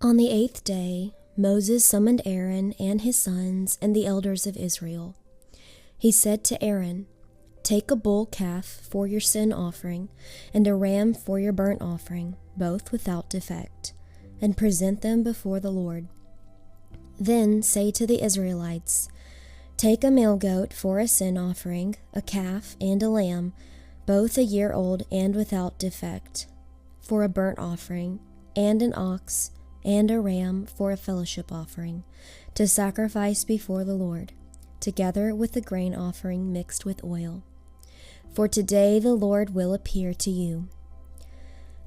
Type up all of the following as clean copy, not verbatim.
On the 8th day, Moses summoned Aaron and his sons and the elders of Israel. He said to Aaron, "Take a bull calf for your sin offering and a ram for your burnt offering, both without defect, and present them before the Lord. Then say to the Israelites, 'Take a male goat for a sin offering, a calf and a lamb, both a year old and without defect, for a burnt offering, and an ox and a ram for a fellowship offering, to sacrifice before the Lord, together with the grain offering mixed with oil. For today the Lord will appear to you.'"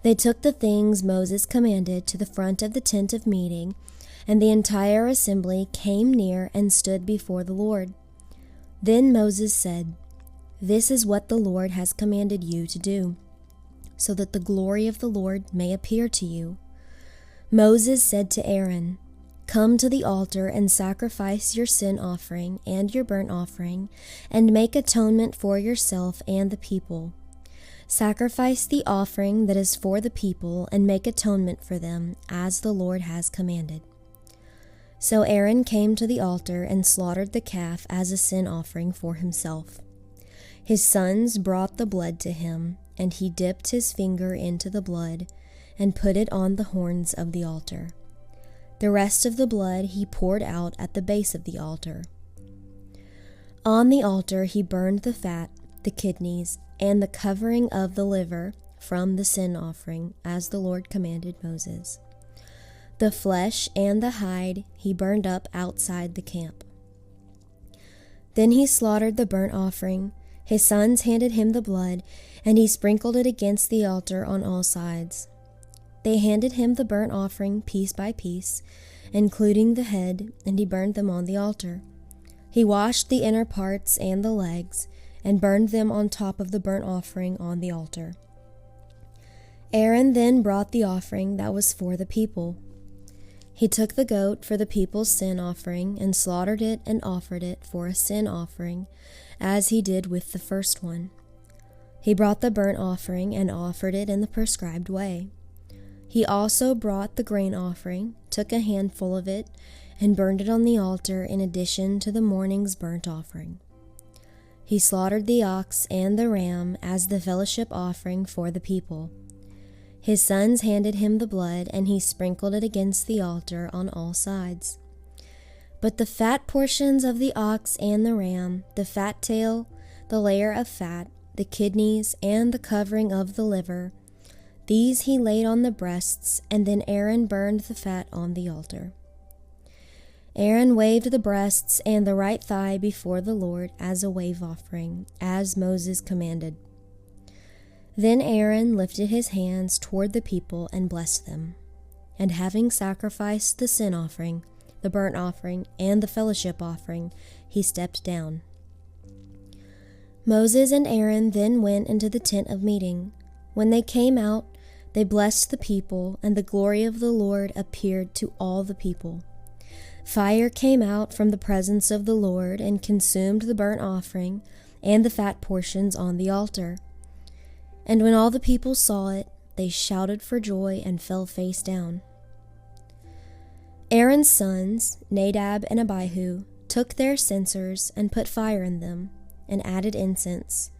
They took the things Moses commanded to the front of the tent of meeting, and the entire assembly came near and stood before the Lord. Then Moses said, "This is what the Lord has commanded you to do, so that the glory of the Lord may appear to you." Moses said to Aaron, "Come to the altar and sacrifice your sin offering and your burnt offering, and make atonement for yourself and the people. Sacrifice the offering that is for the people and make atonement for them, as the Lord has commanded." So Aaron came to the altar and slaughtered the calf as a sin offering for himself. His sons brought the blood to him, and he dipped his finger into the blood and put it on the horns of the altar. The rest of the blood he poured out at the base of the altar. On the altar he burned the fat, the kidneys, and the covering of the liver from the sin offering, as the Lord commanded Moses. The flesh and the hide he burned up outside the camp. Then he slaughtered the burnt offering. His sons handed him the blood, and he sprinkled it against the altar on all sides. They handed him the burnt offering piece by piece, including the head, and he burned them on the altar. He washed the inner parts and the legs, and burned them on top of the burnt offering on the altar. Aaron then brought the offering that was for the people. He took the goat for the people's sin offering and slaughtered it and offered it for a sin offering, as he did with the first one. He brought the burnt offering and offered it in the prescribed way. He also brought the grain offering, took a handful of it, and burned it on the altar in addition to the morning's burnt offering. He slaughtered the ox and the ram as the fellowship offering for the people. His sons handed him the blood, and he sprinkled it against the altar on all sides. But the fat portions of the ox and the ram, the fat tail, the layer of fat, the kidneys, and the covering of the liver, these he laid on the breasts, and then Aaron burned the fat on the altar. Aaron waved the breasts and the right thigh before the Lord as a wave offering, as Moses commanded. Then Aaron lifted his hands toward the people and blessed them. And having sacrificed the sin offering, the burnt offering, and the fellowship offering, he stepped down. Moses and Aaron then went into the tent of meeting. When they came out, they blessed the people, and the glory of the Lord appeared to all the people. Fire came out from the presence of the Lord and consumed the burnt offering and the fat portions on the altar. And when all the people saw it, they shouted for joy and fell face down. Aaron's sons, Nadab and Abihu, took their censers and put fire in them, and added incense.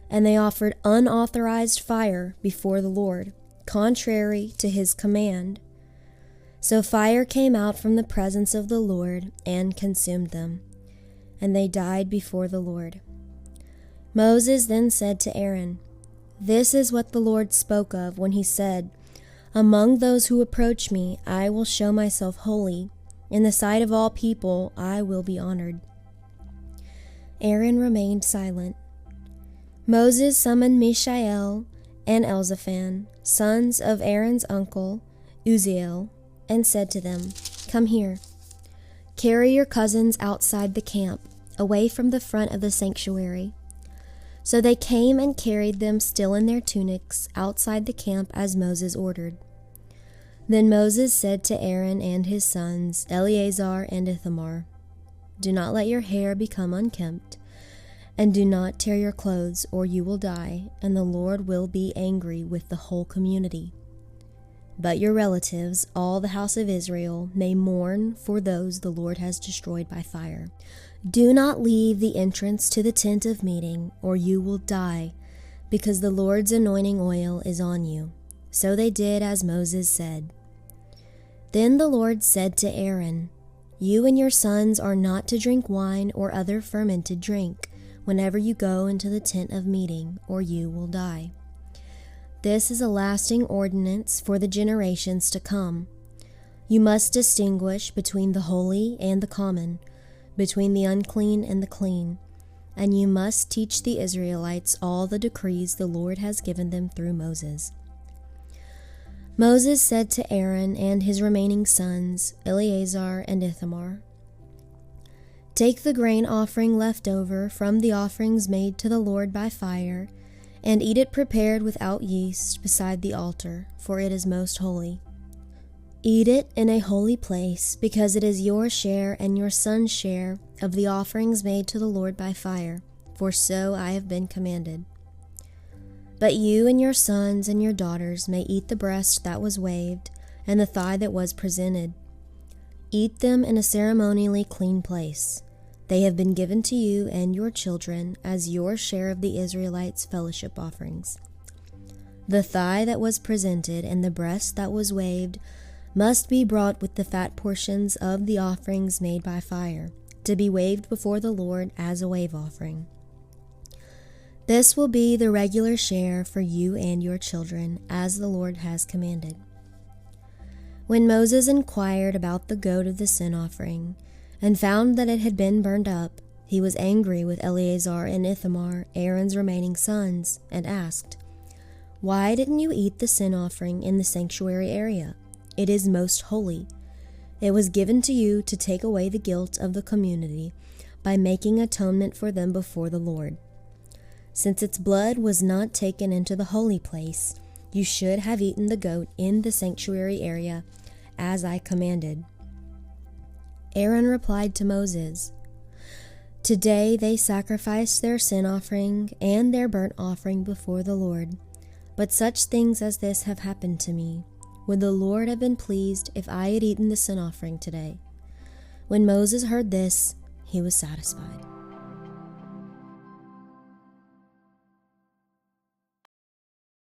And they offered unauthorized fire before the Lord, contrary to his command. So fire came out from the presence of the Lord and consumed them, and they died before the Lord. Moses then said to Aaron, "This is what the Lord spoke of when he said, 'Among those who approach me, I will show myself holy. In the sight of all people, I will be honored.'" Aaron remained silent. Moses summoned Mishael and Elzaphan, sons of Aaron's uncle, Uzziel, and said to them, "Come here. Carry your cousins outside the camp, away from the front of the sanctuary." So they came and carried them still in their tunics outside the camp as Moses ordered. Then Moses said to Aaron and his sons, Eleazar and Ithamar, "Do not let your hair become unkempt, and do not tear your clothes, or you will die, and the Lord will be angry with the whole community. but your relatives, all the house of Israel, may mourn for those the Lord has destroyed by fire. Do not leave the entrance to the tent of meeting, or you will die, because the Lord's anointing oil is on you." So they did as Moses said. Then the Lord said to Aaron, "You and your sons are not to drink wine or other fermented drink whenever you go into the tent of meeting, or you will die. This is a lasting ordinance for the generations to come. You must distinguish between the holy and the common, between the unclean and the clean, and you must teach the Israelites all the decrees the Lord has given them through Moses." Moses said to Aaron and his remaining sons, Eleazar and Ithamar, "Take the grain offering left over from the offerings made to the Lord by fire, and eat it prepared without yeast beside the altar, for it is most holy. Eat it in a holy place, because it is your share and your son's share of the offerings made to the Lord by fire, for so I have been commanded. But you and your sons and your daughters may eat the breast that was waved and the thigh that was presented. Eat them in a ceremonially clean place. They have been given to you and your children as your share of the Israelites' fellowship offerings. The thigh that was presented and the breast that was waved must be brought with the fat portions of the offerings made by fire, to be waved before the Lord as a wave offering. This will be the regular share for you and your children, as the Lord has commanded." When Moses inquired about the goat of the sin offering, and found that it had been burned up, he was angry with Eleazar and Ithamar, Aaron's remaining sons, and asked, "Why didn't you eat the sin offering in the sanctuary area? It is most holy. It was given to you to take away the guilt of the community by making atonement for them before the Lord. Since its blood was not taken into the holy place, you should have eaten the goat in the sanctuary area, as I commanded." Aaron replied to Moses, "Today they sacrificed their sin offering and their burnt offering before the Lord, but such things as this have happened to me. Would the Lord have been pleased if I had eaten the sin offering today?" When Moses heard this, he was satisfied.